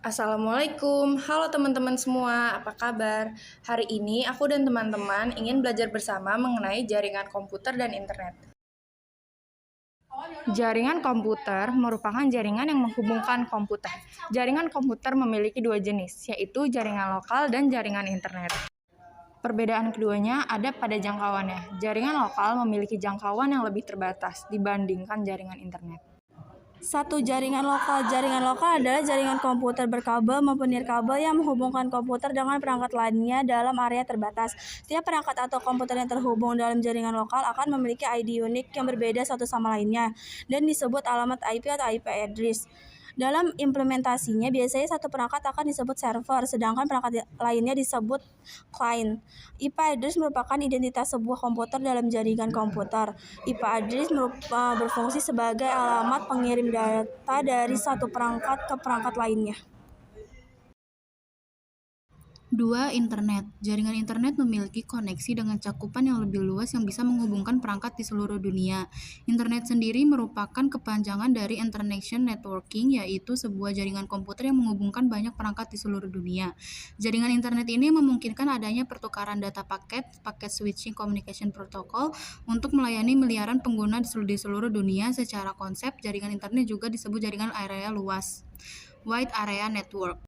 Assalamualaikum, halo teman-teman semua, apa kabar? Hari ini aku dan teman-teman ingin belajar bersama mengenai jaringan komputer dan internet. Jaringan komputer merupakan jaringan yang menghubungkan komputer. Jaringan komputer memiliki dua jenis, yaitu jaringan lokal dan jaringan internet. Perbedaan keduanya ada pada jangkauannya. Jaringan lokal memiliki jangkauan yang lebih terbatas dibandingkan jaringan internet. Satu jaringan lokal. Jaringan lokal adalah jaringan komputer berkabel maupun nirkabel yang menghubungkan komputer dengan perangkat lainnya dalam area terbatas. Tiap perangkat atau komputer yang terhubung dalam jaringan lokal akan memiliki ID unik yang berbeda satu sama lainnya dan disebut alamat IP atau IP address. Dalam implementasinya, biasanya satu perangkat akan disebut server, sedangkan perangkat lainnya disebut client. IP address merupakan identitas sebuah komputer dalam jaringan komputer. IP address berfungsi sebagai alamat pengirim data dari satu perangkat ke perangkat lainnya. 2. Internet. Jaringan internet memiliki koneksi dengan cakupan yang lebih luas yang bisa menghubungkan perangkat di seluruh dunia. Internet sendiri merupakan kepanjangan dari International Networking, yaitu sebuah jaringan komputer yang menghubungkan banyak perangkat di seluruh dunia. Jaringan internet ini memungkinkan adanya pertukaran data paket switching communication protocol untuk melayani miliaran pengguna di seluruh dunia. Secara konsep, jaringan internet juga disebut jaringan area luas, wide area network.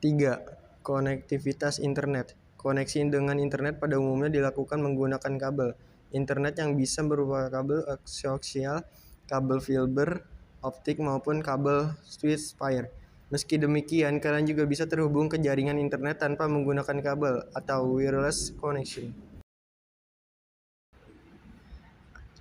3. Konektivitas internet. Koneksi dengan internet pada umumnya dilakukan menggunakan kabel internet yang bisa berupa kabel koaksial, kabel fiber optik maupun kabel switchwire. Meski demikian, kalian juga bisa terhubung ke jaringan internet tanpa menggunakan kabel atau wireless connection.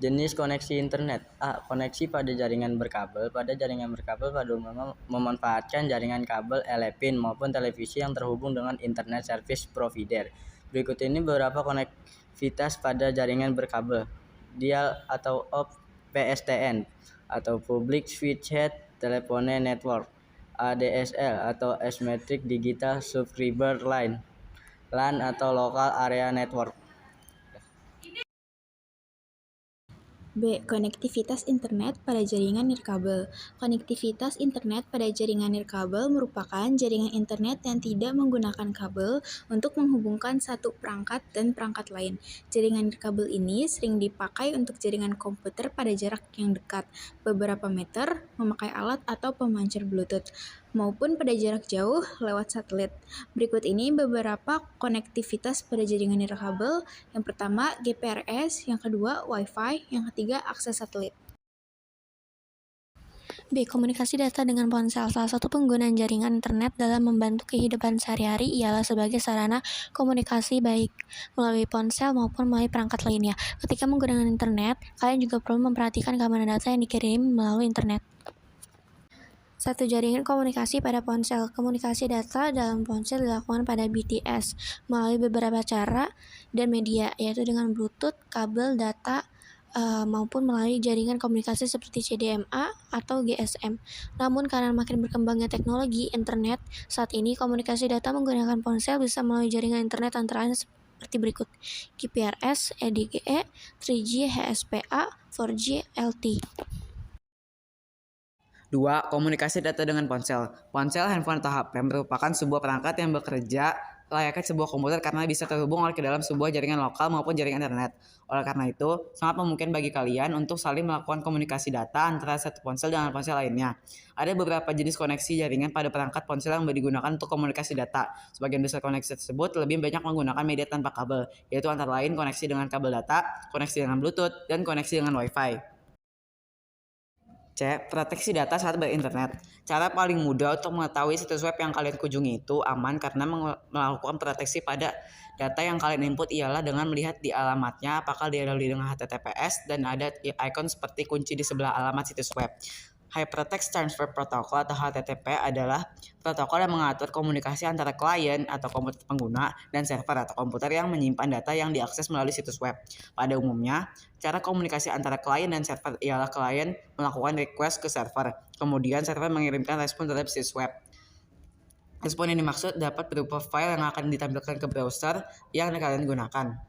Jenis koneksi internet. A. Koneksi pada jaringan berkabel. Pada jaringan berkabel pada umumnya memanfaatkan jaringan kabel LPN maupun televisi yang terhubung dengan Internet Service Provider. Berikut ini beberapa konektivitas pada jaringan berkabel. Dial atau PSTN atau Public Switched Telephone Network. ADSL atau Asymmetric Digital Subscriber Line. LAN atau Local Area Network. B. Konektivitas internet pada jaringan nirkabel. Konektivitas internet pada jaringan nirkabel merupakan jaringan internet yang tidak menggunakan kabel untuk menghubungkan satu perangkat dan perangkat lain. Jaringan nirkabel ini sering dipakai untuk jaringan komputer pada jarak yang dekat, beberapa meter, memakai alat atau pemancar Bluetooth, maupun pada jarak jauh lewat satelit. Berikut ini beberapa konektivitas pada jaringan nirkabel. Yang pertama, GPRS, yang kedua, Wi-Fi, yang ketiga, akses satelit. B. Komunikasi data dengan ponsel. Salah satu penggunaan jaringan internet dalam membantu kehidupan sehari-hari ialah sebagai sarana komunikasi baik melalui ponsel maupun melalui perangkat lainnya. Ketika menggunakan internet, kalian juga perlu memperhatikan keamanan data yang dikirim melalui internet. 1. Jaringan komunikasi pada ponsel. Komunikasi data dalam ponsel dilakukan pada BTS melalui beberapa cara dan media, yaitu dengan Bluetooth, kabel data, maupun melalui jaringan komunikasi seperti CDMA atau GSM. Namun karena makin berkembangnya teknologi internet, saat ini komunikasi data menggunakan ponsel bisa melalui jaringan internet antara lain seperti berikut: GPRS, EDGE, 3G, HSPA, 4G, LTE. 2. Komunikasi data dengan ponsel. Ponsel, handphone atau HP merupakan sebuah perangkat yang bekerja layaknya sebuah komputer karena bisa terhubung ke dalam sebuah jaringan lokal maupun jaringan internet. Oleh karena itu, sangat memungkinkan bagi kalian untuk saling melakukan komunikasi data antara satu ponsel dengan ponsel lainnya. Ada beberapa jenis koneksi jaringan pada perangkat ponsel yang digunakan untuk komunikasi data. Sebagian besar koneksi tersebut lebih banyak menggunakan media tanpa kabel, yaitu antara lain koneksi dengan kabel data, koneksi dengan Bluetooth, dan koneksi dengan Wi-Fi. C. Proteksi data saat berinternet. Cara paling mudah untuk mengetahui situs web yang kalian kunjungi itu aman karena melakukan proteksi pada data yang kalian input ialah dengan melihat di alamatnya apakah dilalui dengan HTTPS dan ada icon seperti kunci di sebelah alamat situs web. Hypertext Transfer Protocol atau HTTP adalah protokol yang mengatur komunikasi antara klien atau komputer pengguna dan server atau komputer yang menyimpan data yang diakses melalui situs web. Pada umumnya, cara komunikasi antara klien dan server ialah klien melakukan request ke server, kemudian server mengirimkan respon terhadap situs web. Respon yang dimaksud dapat berupa file yang akan ditampilkan ke browser yang kalian gunakan.